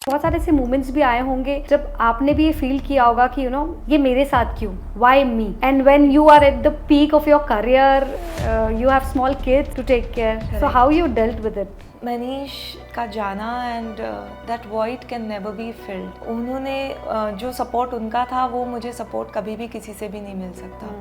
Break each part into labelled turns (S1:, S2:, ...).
S1: बहुत सारे ऐसे मोमेंट्स भी आए होंगे जब आपने भी ये फील किया होगा कि ये मेरे साथ क्यों, why me, and when you are at the peak of your career, you have small kids to take care, so how you dealt with it?
S2: Manish का जाना and that void can never be filled. उन्होंने जो support उनका था वो मुझे support कभी भी किसी से भी नहीं मिल सकता।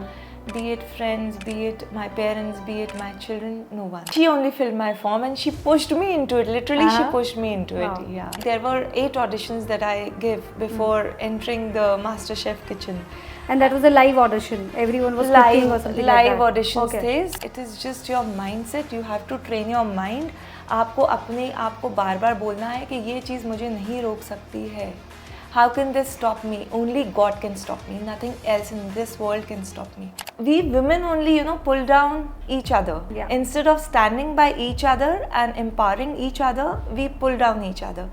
S2: Be it friends, be it my parents, be it my children, no one. She only filled my form and she pushed me into it. Literally, she pushed me into it. Yeah. There were 8 auditions that I gave before entering the MasterChef kitchen.
S1: And that was a live audition. Everyone was cooking or something like that.
S2: Live auditions थे. It is just your mindset. You have to train your mind. आपको अपने आप को बार बार बोलना है कि ये चीज़ मुझे नहीं रोक सकती है. How can this stop me? Only God can stop me. Nothing else in this world can stop me. We women only, pull down each other.
S1: Yeah.
S2: Instead of standing by each other and empowering each other, we pull down each other.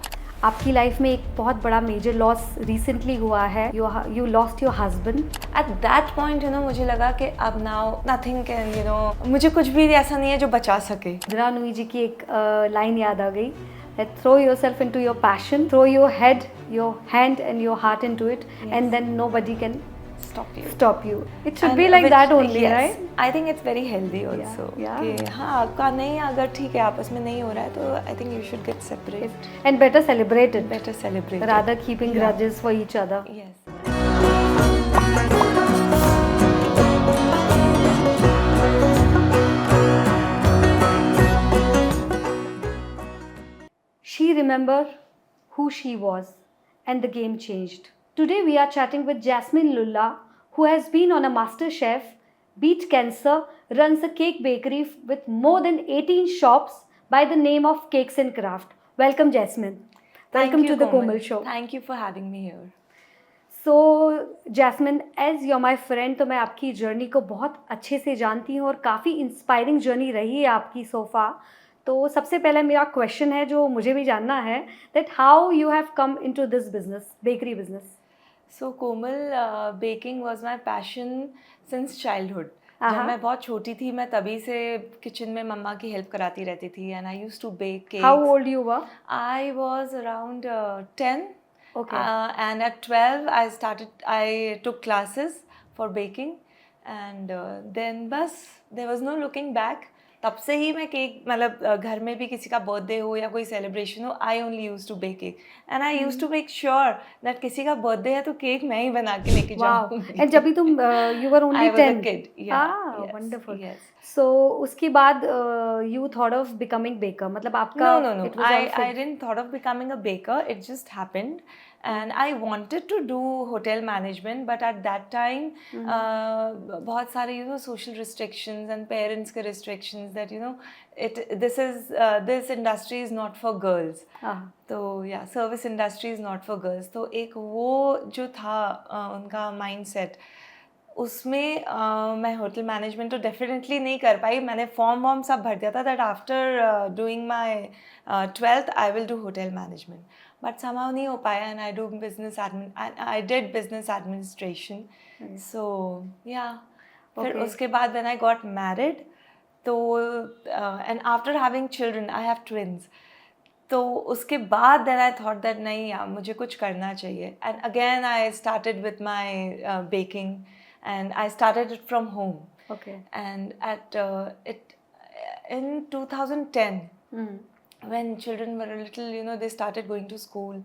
S1: आपकी life में एक बहुत बड़ा major loss recently हुआ है. You lost your husband.
S2: At that point, मुझे लगा कि अब now nothing can, मुझे कुछ भी ऐसा नहीं है जो बचा सके.
S1: इंदिरा नूई जी की एक लाइन याद आ गई. That throw yourself into your passion, throw your head, your hand and your heart into it, yes. And then nobody can stop you. It should be like that only, yes. Right?
S2: I think it's very healthy also.
S1: Yeah.
S2: कि हाँ आपका नहीं, अगर ठीक है आपस में नहीं हो रहा है तो I think you should get separate.
S1: And better celebrate it.
S2: Better celebrate it.
S1: Rather keeping grudges for each other.
S2: Yes.
S1: She remembered who she was, and the game changed. Today we are chatting with Jasmine Lulla, who has been on a MasterChef, beat cancer, runs a cake bakery with more than 18 shops by the name of Cakes and Craft. Welcome, Jasmine. Welcome to the Komal Show.
S2: Thank you for having me here.
S1: So, Jasmine, as you're my friend, तो मैं आपकी journey को बहुत अच्छे से जानती हूँ और काफ़ी इंस्पायरिंग जर्नी रही है आपकी so far. तो सबसे पहले मेरा क्वेश्चन है जो मुझे भी जानना है, that how you have come into this business, bakery business?
S2: So Komal, baking was my passion since childhood. जब मैं बहुत छोटी थी मैं तभी से किचन में मम्मा की हेल्प कराती रहती थी and I used to bake cakes.
S1: How old you were?
S2: I was around 10.
S1: Okay.
S2: And at 12 I took classes for baking and then बस there was no looking back. तब से ही मैं केक, मतलब घर में भी किसी का बर्थडे हो या कोई सेलिब्रेशन हो, I only use to bake cake and I use to make sure that किसी का बर्थडे है तो केक मैं ही बना के लेके जाऊंगी.
S1: एंड जब भी तुम you were only 10
S2: kid.
S1: Wonderful. So उसके बाद you thought of becoming baker, मतलब आपका?
S2: No. I didn't thought of becoming a baker. It just happened. And I wanted to do hotel management, but at that time, बहुत सारे social restrictions and parents के restrictions that this industry is not for girls. तो service industry is not for girls. तो एक वो जो था उनका mindset, उसमें मैं होटल मैनेजमेंट तो डेफिनेटली नहीं कर पाई. मैंने फॉर्म सब भर दिया था that after doing my 12th I will do hotel management, but somehow नहीं हो पाया and I did business administration. So फिर उसके बाद व्हेन आई गॉट मैरिड तो and after having children, I have twins, तो उसके बाद देन आई थॉट दैट नहीं यार मुझे कुछ करना चाहिए. And again I started with my baking and I started it from home.
S1: Okay.
S2: And at in 2010, when children were a little, they started going to school.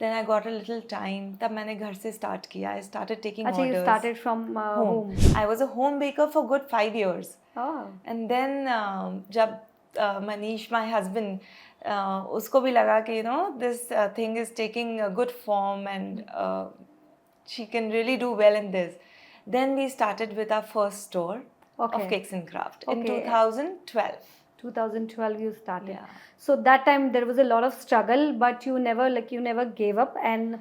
S2: Then I got a little time. तब मैंने घर से start किया. I started taking orders.
S1: You started from home.
S2: I was a home baker for good 5 years.
S1: Oh.
S2: And then जब Manish, my husband, उसको भी लगा कि this thing is taking a good form and she can really do well in this. Then we started with our first store of Cakes and Craft in 2012.
S1: 2012 you started.
S2: Yeah.
S1: So that time there was a lot of struggle, but you never gave up and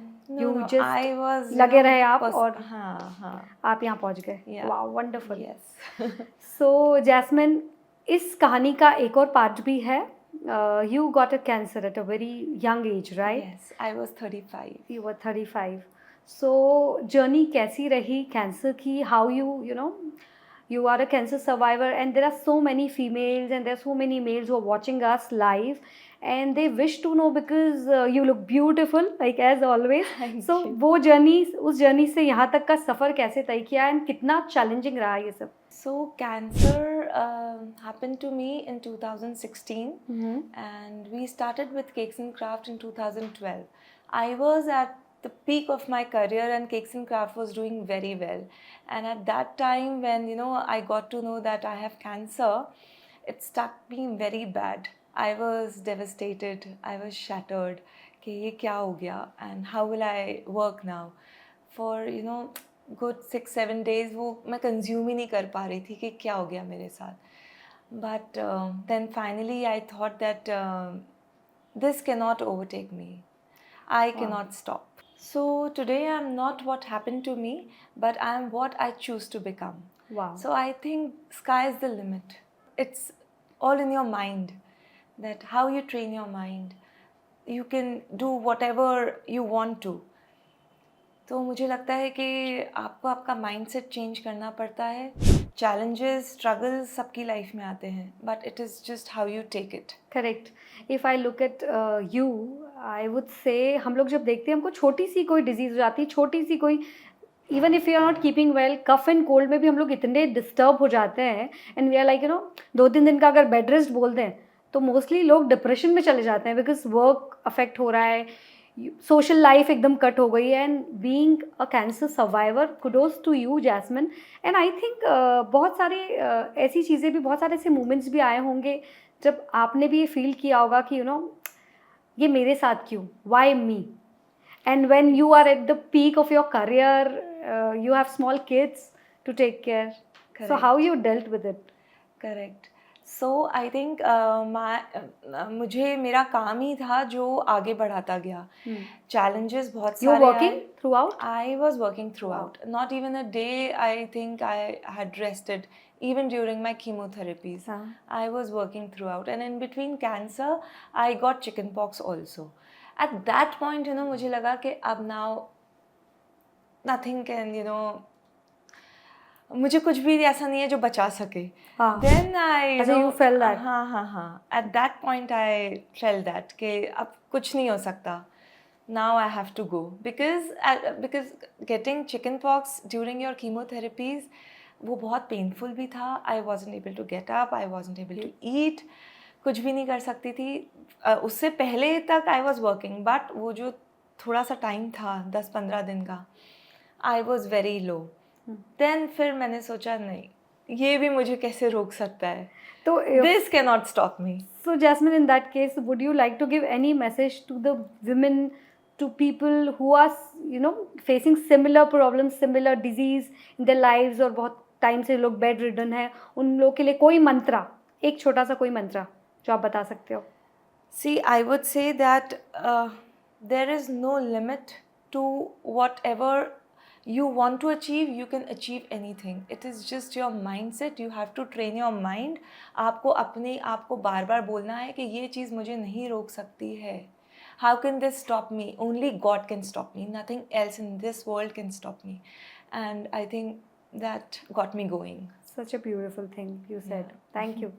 S1: just
S2: I was
S1: लगे रहे आप और
S2: हाँ
S1: आप यहाँ पहुँच गए. Wow, wonderful.
S2: Yes.
S1: So Jasmine, इस कहानी का एक और पार्ट भी है. You got a cancer at a very young age, right?
S2: Yes, I was 35.
S1: You were 35. So journey कैसी रही कैंसर की? How you You are a cancer survivor, and there are so many females and there are so many males who are watching us live, and they wish to know because you look beautiful like as always.
S2: Thank
S1: So
S2: you.
S1: वो journey, उस journey से यहाँ तक का सफ़र कैसे तय किया and कितना चैलेंजिंग रहा ये सब?
S2: So cancer happened to me in 2016, and we started with Cakes and Craft in 2012. I was at the peak of my career, and Cakes and Craft was doing very well. And at that time, when I got to know that I have cancer, it struck me very bad. I was devastated. I was shattered. कि ये क्या हो गया? And how will I work now? For good 6-7 days वो मैं consume ही नहीं कर पा रही थी कि क्या हो गया मेरे साथ. But then finally I thought that this cannot overtake me. I cannot stop. So today I'm not what happened to me, but I'm what I choose to become.
S1: Wow.
S2: So I think sky is the limit. It's all in your mind, that how you train your mind. You can do whatever you want to. तो मुझे लगता है कि आपको आपका mindset change करना पड़ता है. चैलेंजेस, स्ट्रगल्स सबकी लाइफ में आते हैं, but it is just how you take it.
S1: Correct. If I look at you, I would say हम लोग जब देखते हैं हमको छोटी सी कोई डिजीज़ हो जाती है, छोटी सी कोई, even if you are not keeping well, cough and cold में भी हम लोग इतने डिस्टर्ब हो जाते हैं एंड वी आर लाइक 2-3 दिन का अगर बेड रेस्ट बोल दें तो मोस्टली लोग डिप्रेशन में चले जाते हैं बिकॉज वर्क अफेक्ट हो रहा है, सोशल लाइफ एकदम कट हो गई है. And being a cancer survivor, kudos to you Jasmine. And I think बहुत सारे ऐसी चीज़ें भी, बहुत सारे ऐसे मोमेंट्स भी आए होंगे जब आपने भी ये फील किया होगा कि ये मेरे साथ क्यों, why me. And when you are at the peak of your career, you have small kids to take care. So
S2: Correct.
S1: how you dealt with it?
S2: Correct. So I think मुझे मेरा काम ही था जो आगे बढ़ाता गया. चैलेंजेस बहुत
S1: You were
S2: सारे
S1: working throughout?
S2: I was working throughout. Not even a day I think I had rested, even during my chemotherapies. I was working throughout. And in between cancer, I got chickenpox also. At that point, मुझे लगा कि अब now nothing can, मुझे कुछ भी ऐसा नहीं है जो बचा सके. Then I
S1: you felt that?
S2: हाँ. At that point I felt that कि अब कुछ नहीं हो सकता. Now I have to go because getting chickenpox during your chemotherapies वो बहुत painful भी था. I wasn't able to get up. I wasn't able to eat. कुछ भी नहीं कर सकती थी. उससे पहले तक I was working, but वो जो थोड़ा सा टाइम था 10-15 दिन का, I was very low. Then फिर मैंने सोचा नहीं, ये भी मुझे कैसे रोक सकता है. तो this cannot stop me.
S1: So Jasmine, in that case, would you like to give any message to the women, to people who are facing similar problems, similar disease in their lives, और बहुत time से लोग bed ridden है, उन लोगों के लिए कोई मंत्रा, एक छोटा सा कोई मंत्रा जो आप बता सकते हो?
S2: See, I would say that there is no limit to whatever you want to achieve. You can achieve anything. It is just your mindset. You have to train your mind. आपको अपने आप को बार बार बोलना है कि ये चीज़ मुझे नहीं रोक सकती है. How can this stop me? Only God can stop me. Nothing else in this world can stop me. And I think that got me going.
S1: Such a beautiful thing you said. Thank you.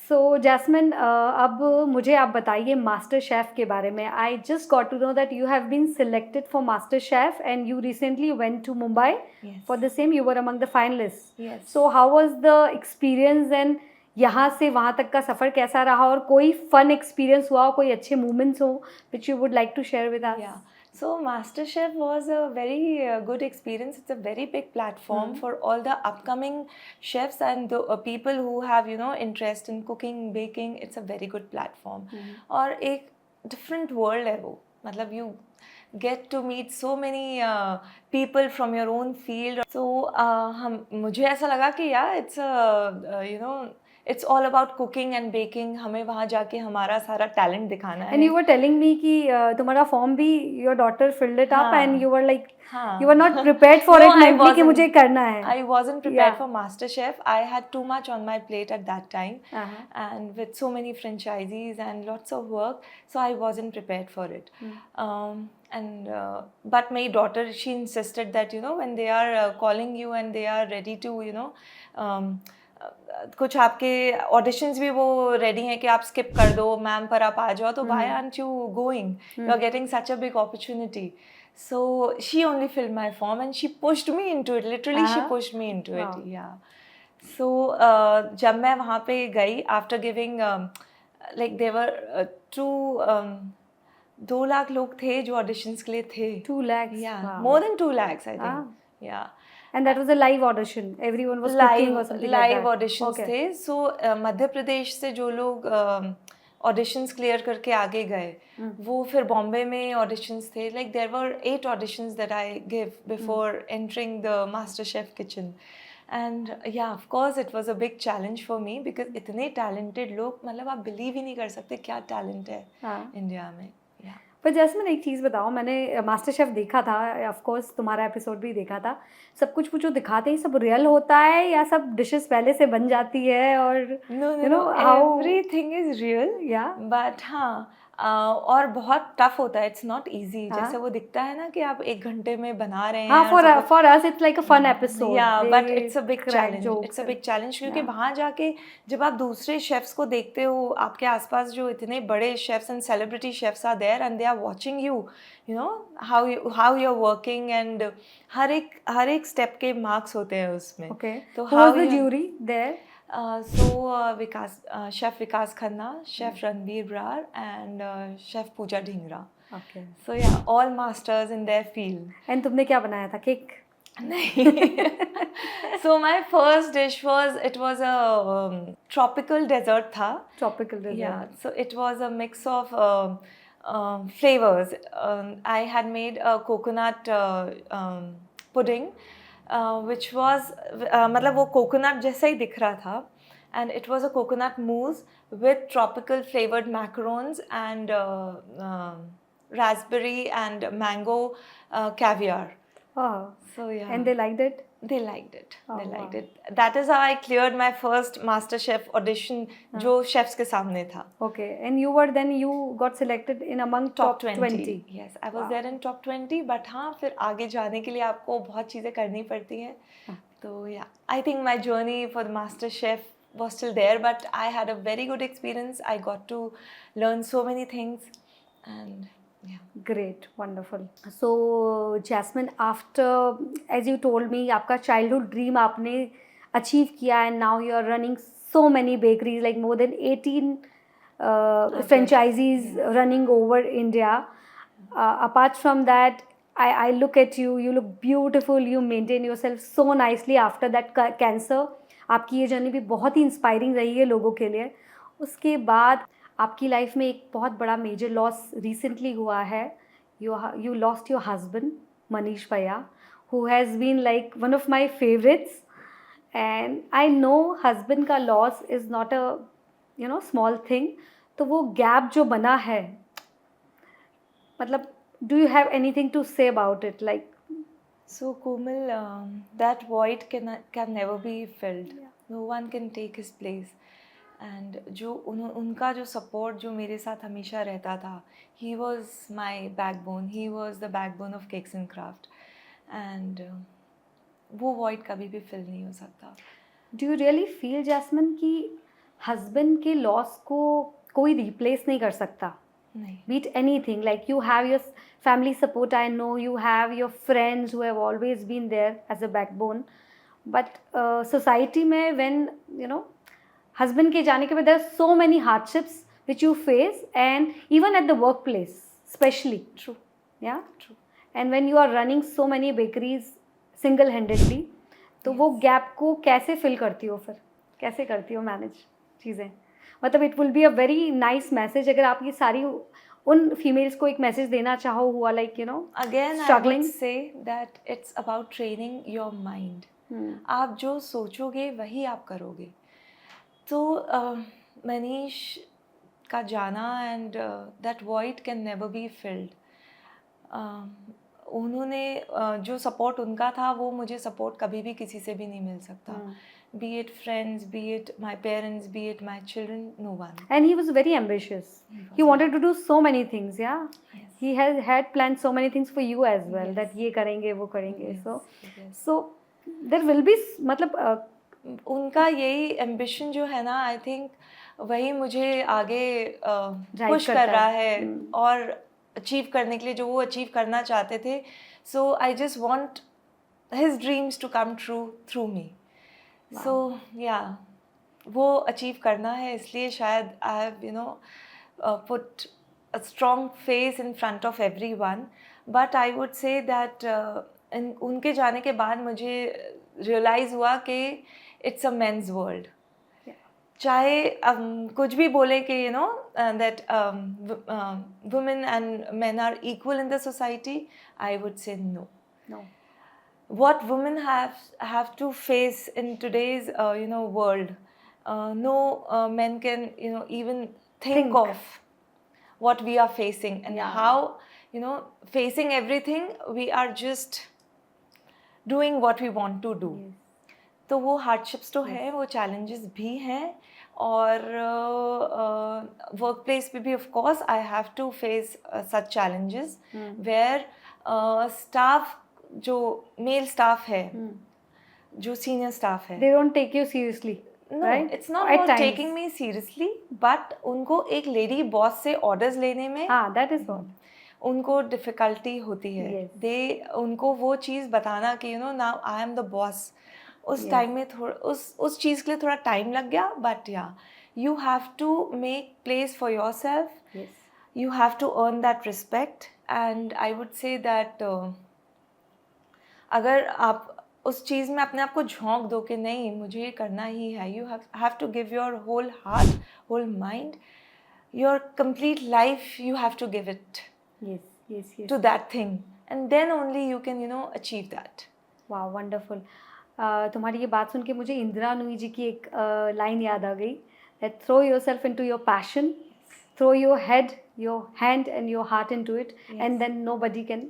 S1: So Jasmine, अब मुझे आप बताइए master chef के बारे में. I just got to know that you have been selected for Master Chef and you recently went to Mumbai.
S2: Yes.
S1: For the same. You were among the finalists.
S2: Yes.
S1: So how was the experience, and यहाँ से वहाँ तक का सफ़र कैसा रहा, और कोई fun experience हुआ हो, कोई अच्छे मोमेंट्स हो which you would like to share with us?
S2: Yeah. So MasterChef was a very good experience. It's a very big platform for all the upcoming chefs and the people who have interest in cooking, baking. It's a very good platform. और एक different world है वो. मतलब you get to meet so many people from your own field. So मुझे ऐसा लगा कि it's a it's all about cooking and baking. हमें वहाँ जाके हमारा सारा talent दिखाना है.
S1: And you were telling me कि तुम्हारा form भी your daughter filled it up and you were like you were not prepared for it mentally कि मुझे करना है.
S2: I wasn't prepared for MasterChef. I had too much on my plate at that time, and with so many franchisees and lots of work, so I wasn't prepared for it. But my daughter, she insisted that when they are calling you and they are ready to कुछ आपके auditions भी वो ready हैं कि आप skip कर दो ma'am पर आप आ जाओ तो why aren't you going? You are getting such a big opportunity. So she only filled my form and she pushed me into it. Literally she pushed me into it. Yeah. So जब मैं वहाँ पे गई after giving like there were 2 lakh लोग थे जो auditions के लिए थे.
S1: 2 lakhs?
S2: Yeah, more than 2 lakhs I think. Yeah.
S1: And that was a live audition. Everyone was cooking or something like that.
S2: Live auditions थे. So मध्य प्रदेश से जो लोग auditions clear करके आगे गए, वो फिर बॉम्बे में auditions थे. Like there were 8 auditions that I gave before entering the MasterChef kitchen. And yeah, of course it was a big challenge for me because इतने talented लोग, मतलब आप believe ही नहीं कर सकते क्या talent है इंडिया में.
S1: पर जैस्मिन एक चीज़ बताओ, मैंने मास्टर शेफ देखा था, ऑफ कोर्स तुम्हारा एपिसोड भी देखा था. सब कुछ जो दिखाते हैं सब रियल होता है या सब डिशेस पहले से बन जाती है? और
S2: no, everything is real.
S1: Yeah.
S2: But हाँ और बहुत टफ होता है. It's not easy. जैसे वो दिखता है ना कि आप 1 घंटे में बना रहे हैं.
S1: For us it's like a fun episode.
S2: या but it's a big challenge. It's a big challenge क्योंकि वहाँ जाके जब आप दूसरे शेफ्स को देखते हो, आपके आसपास जो इतने बड़े chefs and celebrity chefs are there and they are watching you know how you are working and हर एक स्टेप के मार्क्स होते हैं उसमें.
S1: तो how is the jury there?
S2: Chef Vikas Khanna, Chef Ranveer Brar, and Chef Pooja Dhingra.
S1: Okay.
S2: So yeah, all masters in their field.
S1: And तुमने क्या बनाया था? केक?
S2: नहीं. So my first dish was a tropical dessert था.
S1: Tropical dessert.
S2: Yeah. So it was a mix of flavors. I had made a coconut pudding. Which was मतलब वो coconut जैसा ही दिख रहा था and it was a coconut mousse with tropical flavored macarons and raspberry and mango caviar.
S1: Oh.
S2: So yeah.
S1: And they liked it?
S2: They liked it. They liked it. That is how I cleared my first MasterChef audition जो chefs के सामने था.
S1: Okay. And you got selected in among top 20.
S2: Yes, I was there in top 20. But हाँ फिर आगे जाने के लिए आपको बहुत चीज़ें करनी पड़ती हैं. तो yeah, I think my journey for the MasterChef was still there, but I had a very good experience. I got to learn so many things, and yeah.
S1: Great, wonderful. So Jasmine, after, as you told me, आपका childhood dream आपने achieve किया and now you are running so many bakeries, like more than 18 franchisees running over India. Apart from that, I look at you, you look beautiful, you maintain yourself so nicely after that cancer. आपकी ये journey भी बहुत ही inspiring रही है लोगों के लिए. उसके बाद आपकी लाइफ में एक बहुत बड़ा मेजर लॉस रिसेंटली हुआ है. You lost your husband Manish भैया, who has been like one of my favourites. And I know husband का loss is not a small thing. तो वो गैप जो बना है, मतलब do you have anything to say about it? Like
S2: So Komal, that void can never be filled. No one can take his place. And जो उनका जो support जो मेरे साथ हमेशा रहता था, he was my backbone. He was the backbone of Cakes and Craft. And वो void कभी भी fill नहीं हो सकता.
S1: Do you really feel, Jasmine, कि husband के loss को कोई replace नहीं कर सकता?
S2: नहीं.
S1: Be it anything, like you have your family support, I know you have your friends who have always been there as a backbone, but society में when husband के जाने के बाद there are so many hardships which you face, and even at the workplace especially.
S2: True.
S1: Yeah.
S2: True.
S1: And when you are running so many bakeries single handedly, तो वो gap को कैसे fill करती हो, फिर कैसे करती हो manage चीज़ें? मतलब it will be a very nice message अगर आप ये सारी उन फीमेल्स को एक मैसेज देना चाहो हुआ, like
S2: again I would say that it's about training your mind. आप जो सोचोगे वही आप करोगे. तो मनीष का जाना and that void can never be filled. उन्होंने जो सपोर्ट उनका था वो मुझे सपोर्ट कभी भी किसी से भी नहीं मिल सकता. Be it friends, be it my parents, be it my children, no one.
S1: And he was very ambitious. He wanted to do so many things, yeah.
S2: Yes.
S1: He has had planned so many things for you as well.
S2: Yes.
S1: That ये करेंगे वो करेंगे.
S2: Yes.
S1: So there will be मतलब
S2: उनका यही ambition जो है ना, I think वही मुझे आगे push कर रहा है और achieve करने के लिए जो वो achieve करना चाहते थे. So I just want his dreams to come true through me. Wow. So yeah, वो achieve करना है, इसलिए शायद I have put a strong face in front of everyone. But I would say that उनके जाने के बाद मुझे realize हुआ कि it's a men's world. चाहे कुछ भी बोले कि that women and men are equal in the society, I would say no. What women have to face in today's world, no men can even think of what we are facing and how facing everything we are just doing what we want to do. तो वो hardships तो है, वो challenges भी हैं और workplace पे भी of course I have to face such challenges where staff जो मेल स्टाफ है, जो सीनियर स्टाफ है,
S1: they don't take you seriously.
S2: No,
S1: right?
S2: It's not about taking me seriously, but उनको एक लेडी बॉस से orders लेने में
S1: that is what
S2: उनको डिफिकल्टी होती है.
S1: Yes.
S2: उनको वो चीज़ बताना कि now I am the boss. उस टाइम में थोड़ा उस चीज़ के लिए थोड़ा टाइम लग गया. But yeah, you have to make place for yourself.
S1: Yes.
S2: You have to earn that respect, and I would say that अगर आप उस चीज़ में अपने आप को झोंक दो कि नहीं मुझे ये करना ही है, you have to give your whole heart, whole mind, your complete life you have to give it.
S1: Yes.
S2: To that thing, and then only you can achieve that.
S1: Wow, wonderful. तुम्हारी ये बात सुन के मुझे इंदिरा नूई जी की एक लाइन याद आ गई, that throw yourself into your passion, throw your head, your hand and your heart into it, and then nobody can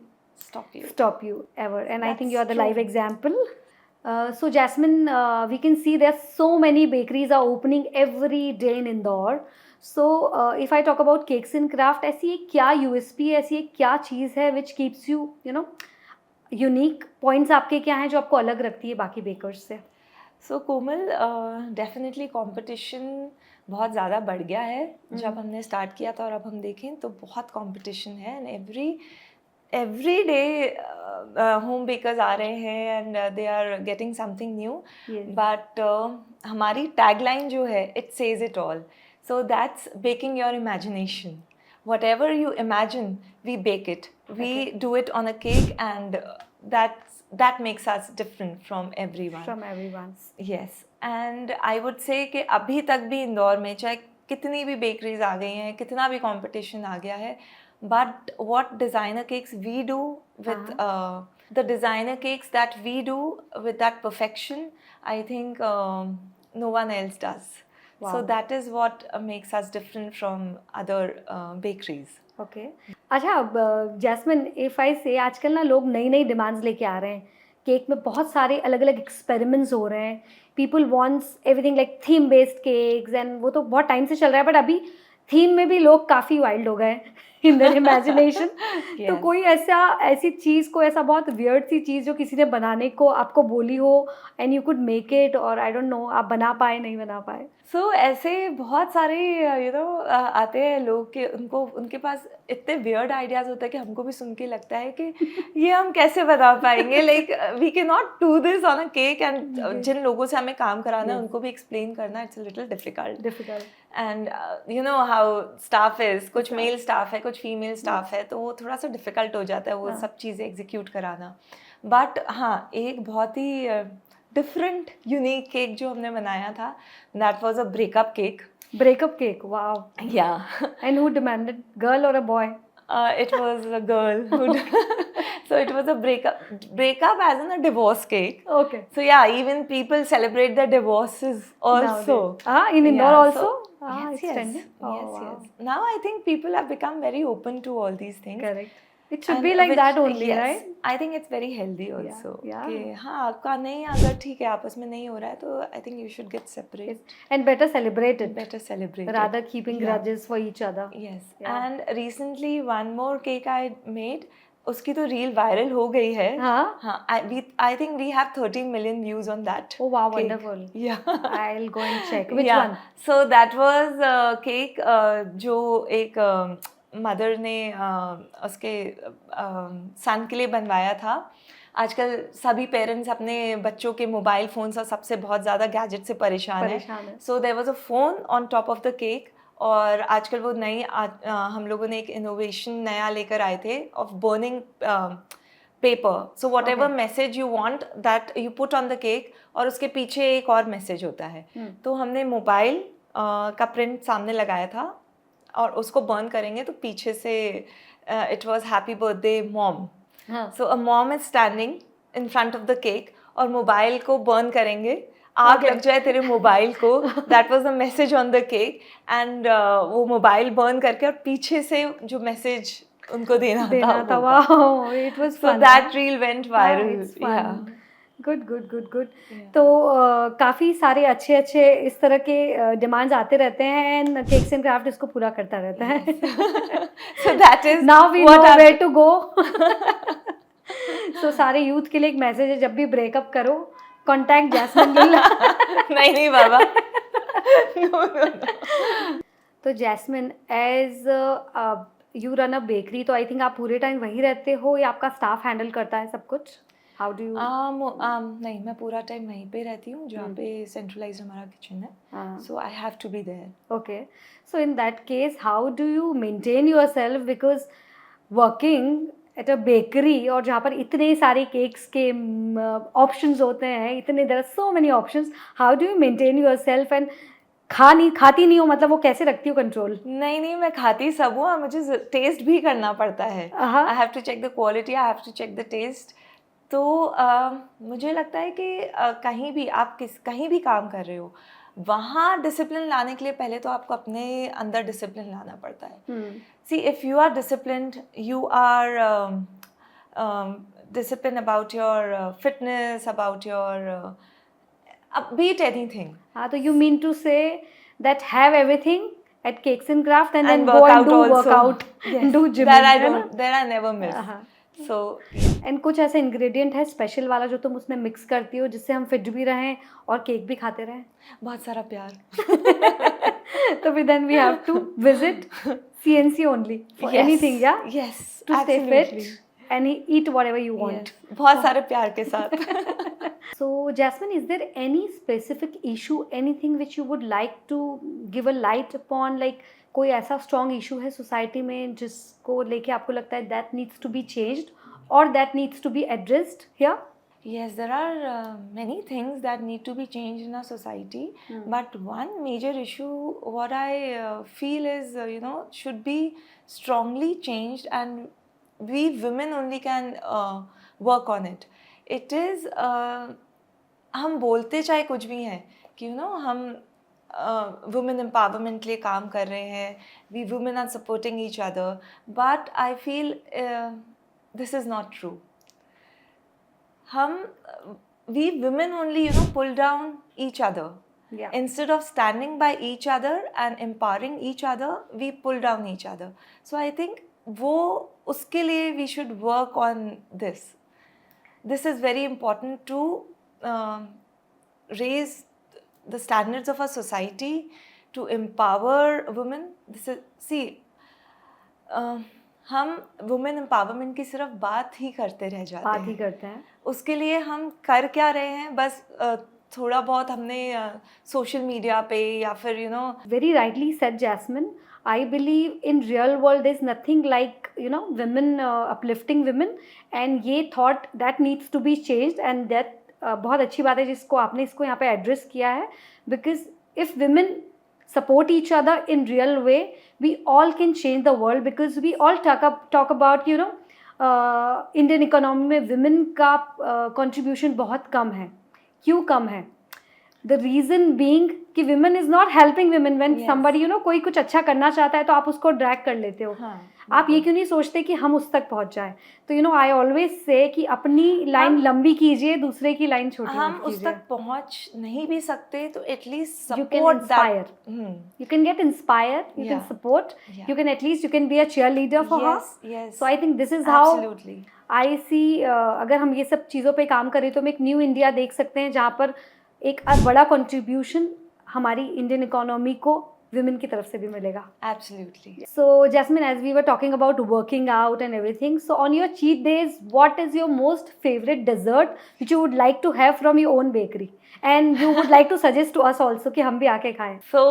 S1: stop you ever. And that's I think you are the live example. So Jasmine, we can see there so many bakeries are opening every day in Indore. So if I talk about cakes and craft, ऐसी एक क्या USP है, ऐसी एक क्या चीज़ है which keeps you unique? Points आपके क्या हैं जो आपको अलग रखती है बाकी bakers से?
S2: So कोमल, definitely competition बहुत ज़्यादा बढ़ गया है. जब हमने स्टार्ट किया था और अब हम देखें तो बहुत competition है, and every day home bakers आ रहे हैं and they are getting something new.
S1: Yes.
S2: But हमारी tagline जो है, it says it all. So that's baking your imagination. Whatever you imagine, we bake it. We do it on a cake, and that makes us different from everyone.
S1: From everyone.
S2: Yes. And I would say कि अभी तक भी इंदौर में चाहे कितनी भी bakeries आ गई हैं, कितना भी कंपटीशन आ गया है, but what designer cakes we do with the designer cakes that we do with that perfection, I think no one else does. Wow. So that is what makes us different from other bakeries.
S1: Okay. अच्छा, jasmine, if I say आजकल ना लोग नई नई demands लेके आ रहे हैं, cake में बहुत सारे अलग अलग एक्सपेरिमेंट्स हो रहे हैं. People wants everything like theme based cakes, and वो तो बहुत टाइम से चल रहा है, बट अभी थीम में भी लोग काफ़ी वाइल्ड हो गए इन देयर इमेजिनेशन. तो कोई ऐसी चीज़, कोई ऐसा बहुत वियर्ड सी चीज़ जो किसी ने बनाने को आपको बोली हो and you could make it, और आई डोंट नो आप बना पाए नहीं बना पाए?
S2: सो ऐसे बहुत सारे आते हैं लोग कि उनके पास इतने वियर्ड आइडियाज़ होते हैं कि हमको भी सुन के लगता है कि ये हम कैसे बता पाएंगे, like we can not do this on a cake. And जिन लोगों से हमें काम कराना है उनको भी एक्सप्लेन करना, it's a little difficult. And you know how staff is, कुछ मेल स्टाफ है, कुछ फीमेल स्टाफ है, तो वो थोड़ा सा डिफिकल्ट हो जाता है वो सब चीज़ें एग्जीक्यूट कराना. बट हाँ, एक बहुत ही डिफरेंट यूनिक केक जो हमने बनाया था, that was a breakup cake.
S1: Breakup cake, wow.
S2: Yeah.
S1: And who demanded, girl or a boy?
S2: It was a girl. So it was a breakup as in a divorce cake.
S1: Okay.
S2: So yeah, even people celebrate their divorces also.
S1: Nowadays. In Indore
S2: Yeah,
S1: also?
S2: Yes,
S1: It's
S2: yes,
S1: trending? Oh,
S2: yes,
S1: wow.
S2: yes. Now I think people have become very open to all these things.
S1: Correct. It should
S2: And
S1: be like
S2: which-
S1: that only,
S2: yes,
S1: right?
S2: I think it's very healthy also.
S1: yeah.
S2: कि हाँ आपका नहीं अगर ठीक है आपस में नहीं हो रहा है तो I think you should get separate.
S1: And better celebrate it.
S2: Better celebrate
S1: Rather
S2: it.
S1: keeping
S2: Yeah.
S1: grudges for each other.
S2: Yes.
S1: Yeah.
S2: And recently one more cake I made. उसकी तो रील वायरल हो गई है.
S1: हाँ.
S2: I think we have 13 million views on that.
S1: Oh wow,
S2: cake.
S1: wonderful.
S2: Yeah.
S1: I'll go and check. Which
S2: yeah.
S1: one?
S2: So that was cake जो एक mother ने उसके सन के लिए बनवाया था. आजकल सभी पेरेंट्स अपने बच्चों के मोबाइल फोन्स और सबसे बहुत ज़्यादा गैजेट से परेशान है. So there was a phone on top of the cake. और आजकल वो नई हम लोगों ने एक इनोवेशन नया लेकर आए थे of burning paper. So what ever message you want that you put on the cake और उसके पीछे एक और मैसेज होता है. तो हमने मोबाइल का प्रिंट सामने लगाया था और उसको बर्न करेंगे तो पीछे से it was happy birthday mom. So a mom is standing in front of the cake और मोबाइल को बर्न करेंगे. आग लग जाए तेरे मोबाइल को. That was the message on the cake. And वो मोबाइल बर्न करके और पीछे से जो मैसेज उनको देना था.
S1: Wow, it was
S2: so that reel went viral.
S1: Good. तो काफ़ी सारे अच्छे इस तरह के डिमांड्स आते रहते हैं एंड केक्स एंड क्राफ्ट इसको पूरा करता रहता है.
S2: So that is
S1: now we know where to go. So सारे यूथ के लिए एक मैसेज है, जब भी ब्रेकअप करो कॉन्टैक्ट जैस्मिन लुल्ला.
S2: नहीं बाबा.
S1: तो Jasmine, as you run a bakery, तो आई थिंक आप पूरे टाइम वहीं रहते हो या आपका स्टाफ हैंडल करता है सब कुछ? How do you?
S2: नहीं, मैं पूरा टाइम वहीं पे रहती हूँ जहाँ पे सेंट्रलाइज हमारा किचन है. So I have to be there.
S1: Okay. So in that case how do you maintain yourself, because working at a bakery और जहाँ पर इतने सारे केक्स के ऑप्शंस होते हैं, इतने there are so many options, how do you maintain yourself and खाती नहीं हो, मतलब वो कैसे रखती हो कंट्रोल?
S2: नहीं, मैं खाती सब हूँ और मुझे टेस्ट भी करना पड़ता है. I have to check the quality, I have to check the taste. तो मुझे लगता है कि कहीं भी आप कहीं भी काम कर रहे हो वहाँ डिसिप्लिन लाने के लिए पहले तो आपको अपने अंदर डिसिप्लिन लाना पड़ता है. See if you are disciplined, you are discipline about your fitness, about your beat anything.
S1: So you mean to say that have everything at Cakes and Craft and then go and do workout,
S2: yes.
S1: do gym.
S2: That I never miss. So
S1: and कुछ ऐसे ingredient है special वाला जो तुम उसमें mix करती हो जिससे हम फिट भी रहें और केक भी खाते रहें?
S2: बहुत सारा प्यार.
S1: तो फिर then we have to visit CNC only for anything, yeah?
S2: Yes.
S1: To stay fit and eat whatever you want.
S2: Yes. बहुत सारे प्यार के साथ.
S1: So Jasmine, is there any specific issue, anything which you would like to give a light upon, like कोई ऐसा strong issue है society में जिसको लेके आपको लगता है that needs to be changed or that needs to be addressed here?
S2: Yes, there are many things that need to be changed in our society, but one major issue what I feel is should be strongly changed and we women only can work on it. It is हम बोलते चाहे कुछ भी हैं कि हम women empowerment के लिए काम कर रहे हैं, we women are supporting each other, but I feel this is not true. हम we women only pull down each other. Instead of standing by each other and empowering each other, we pull down each other. So I think वो उसके लिए we should work on this. This is very important to raise the standards of our society, to empower women. This is हम women empowerment की सिर्फ बात ही करते रह जाते हैं. उसके लिए हम कर क्या रहे हैं? बस थोड़ा बहुत हमने सोशल मीडिया पे या फिर
S1: Very rightly said, Jasmine. I believe in real world there's nothing like women uplifting women, and ये thought that needs to be changed, and that बहुत अच्छी बात है जिसको आपने इसको यहाँ पे एड्रेस किया है, because if women support each other in real way, we all can change the world, because we all talk about Indian economy में विमेन का कंट्रीब्यूशन बहुत कम है. क्यों कम है? द रीज़न बीइंग कि women is not helping women when somebody कोई कुछ अच्छा करना चाहता है तो आप उसको ड्रैग कर लेते हो. आप ये क्यों नहीं सोचते कि हम उस तक पहुंच जाए? तो आई ऑलवेज से कि अपनी लाइन लंबी कीजिए, दूसरे की लाइन छोटी
S2: हम
S1: मत
S2: उस
S1: कीजिए.
S2: तक पहुंच नहीं भी सकते तो at least
S1: You can
S2: support
S1: inspire.
S2: That.
S1: You can get inspired, you can
S2: Yeah.
S1: support,
S2: Yeah.
S1: you can at least you can be a cheerleader for her.
S2: Yes.
S1: So I think this is how
S2: Absolutely.
S1: I see. अगर हम ये सब चीज़ों पे काम करें तो हम एक न्यू इंडिया देख सकते हैं जहाँ पर एक बड़ा कंट्रीब्यूशन हमारी इंडियन इकोनॉमी को विमेन की तरफ से भी मिलेगा.
S2: Absolutely.
S1: So Jasmine, as we were talking about working out and everything, so on your cheat days, what is your most favorite dessert which you would like to have from your own bakery, and you would like to suggest to us also कि हम भी आके खाएं?
S2: So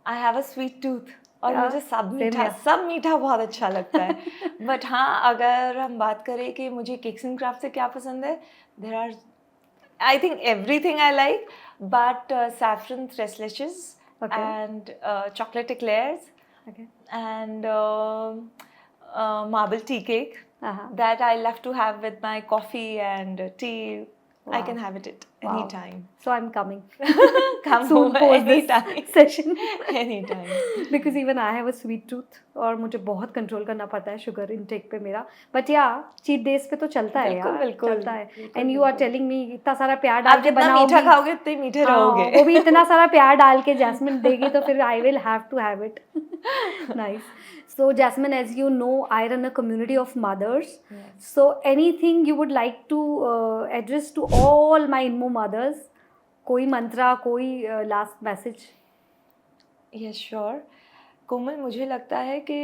S2: I have a sweet tooth. और
S1: Yeah,
S2: मुझे
S1: same
S2: सब मीठा बहुत अच्छा लगता है. बट हाँ, अगर हम बात करें कि मुझे केक्स एंड क्राफ्ट से क्या पसंद है, there are I think everything I like, but saffron tres leches
S1: Okay.
S2: and chocolate eclairs
S1: Okay.
S2: and marble tea cake
S1: Uh-huh.
S2: that I love to have with my coffee and tea. I
S1: Wow.
S2: can have it at
S1: Wow.
S2: any time.
S1: So I'm coming
S2: Come
S1: soon
S2: over
S1: post this
S2: anytime.
S1: session.
S2: Anytime.
S1: Because even I have a sweet tooth और मुझे बहुत control करना पड़ता है sugar intake पे मेरा. But या cheat days पे तो चलता है यार,
S2: बिल्कुल,
S1: चलता है.
S2: बिल्कुल,
S1: एंड यू आर
S2: बिल्कुल।
S1: टेलिंग मी इतना सारा प्यार डाल
S2: आप
S1: के
S2: जितना मीठा
S1: बनाओगी.
S2: खाओगे उतने मीठे रहोगे.
S1: वो भी इतना सारा प्यार डाल के जैस्मिन देगी तो फिर I will have to have it. Nice. So Jasmine, as you know, I run a community of mothers.
S2: Yes.
S1: So anything you would like to address to all my Inmo mothers? कोई मंत्रा, कोई last message?
S2: Yes, sure. कोमल, मुझे लगता है कि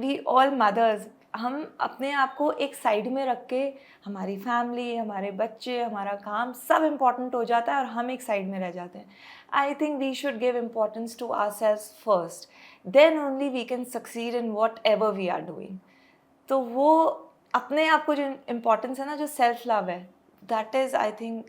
S2: we all mothers, हम अपने आप को एक साइड में रख के हमारी फैमिली, हमारे बच्चे, हमारा काम सब इम्पोर्टेंट हो जाता है और हम एक साइड में रह जाते हैं. I think we should give importance to ourselves first, then only we can succeed in whatever we are doing. तो वो अपने आप को जो इम्पोर्टेंस है ना, जो सेल्फ लव है, that is I think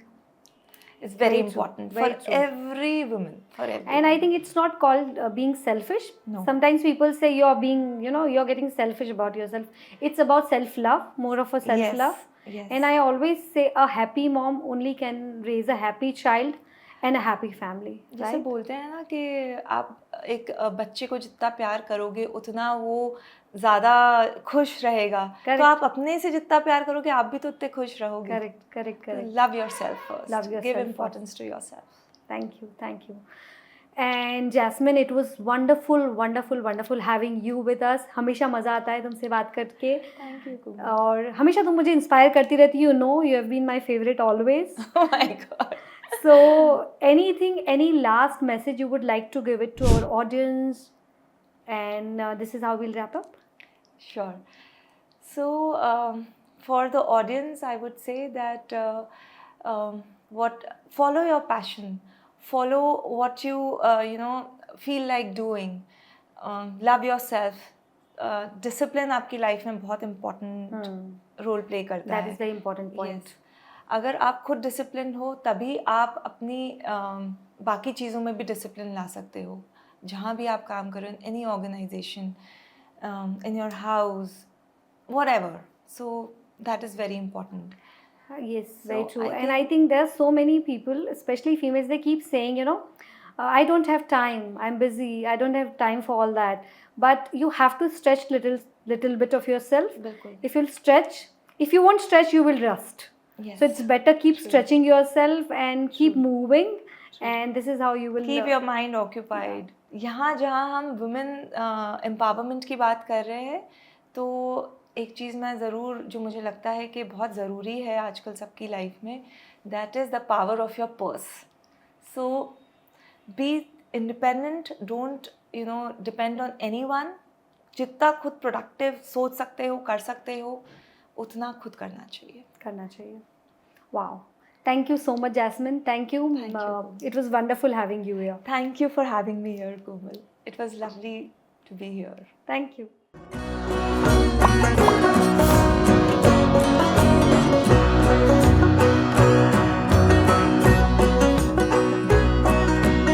S2: is very important for every woman, for every
S1: and I think it's not called being selfish.
S2: No.
S1: Sometimes people say you're being, you're getting selfish about yourself. It's about self love, more of a self love.
S2: Yes.
S1: And I always say a happy mom only can raise a happy child and a happy family.
S2: जैसे बोलते हैं ना कि आप एक बच्चे को जितना प्यार करोगे उतना वो ज़्यादा खुश रहेगा. तो आप अपने से जितना प्यार करोगे आप भी तो उतने खुश रहोगे.
S1: Correct.
S2: Love yourself first.
S1: Love yourself.
S2: Give importance to yourself.
S1: Thank you. And Jasmine, it was wonderful having you with us. हमेशा मज़ा आता है तुमसे बात करके.
S2: Thank you.
S1: और हमेशा तुम मुझे इंस्पायर करती रहती. You have been my favorite always.
S2: Oh my God.
S1: So any last message you would like to give it to our audience? And this is how we'll wrap up.
S2: Sure. So for the audience, I would say that follow your passion, follow what you feel like doing, love yourself. Discipline आपकी life में बहुत important role play करता है.
S1: That is the important point.
S2: Yes. अगर आप खुद discipline हो तभी आप अपनी बाकी चीज़ों में भी डिसिप्लिन ला सकते हो. जहाँ भी आप काम करो, any organisation, in your house, whatever. So that is very important.
S1: Yes, very true. And I think there are so many people, especially females, they keep saying, I don't have time, I'm busy, I don't have time for all that. But you have to stretch little bit of yourself.
S2: Bilkul.
S1: If you'll stretch, if you won't stretch, you will rust.
S2: Yes.
S1: So it's better keep
S2: True.
S1: stretching yourself and keep
S2: True.
S1: moving.
S2: True.
S1: And this is how you will
S2: keep your mind occupied. यहाँ जहाँ हम women empowerment की बात कर रहे हैं, तो एक चीज़ मैं ज़रूर जो मुझे लगता है कि बहुत ज़रूरी है आजकल सबकी लाइफ में, that is the power of your purse. So be independent, don't depend on anyone. जितना खुद प्रोडक्टिव सोच सकते हो, कर सकते हो, उतना खुद करना चाहिए.
S1: Wow. Thank you so much, Jasmine. Thank you. It was wonderful having you here.
S2: Thank you for having me here, Komal. It was lovely to be here.
S1: Thank you.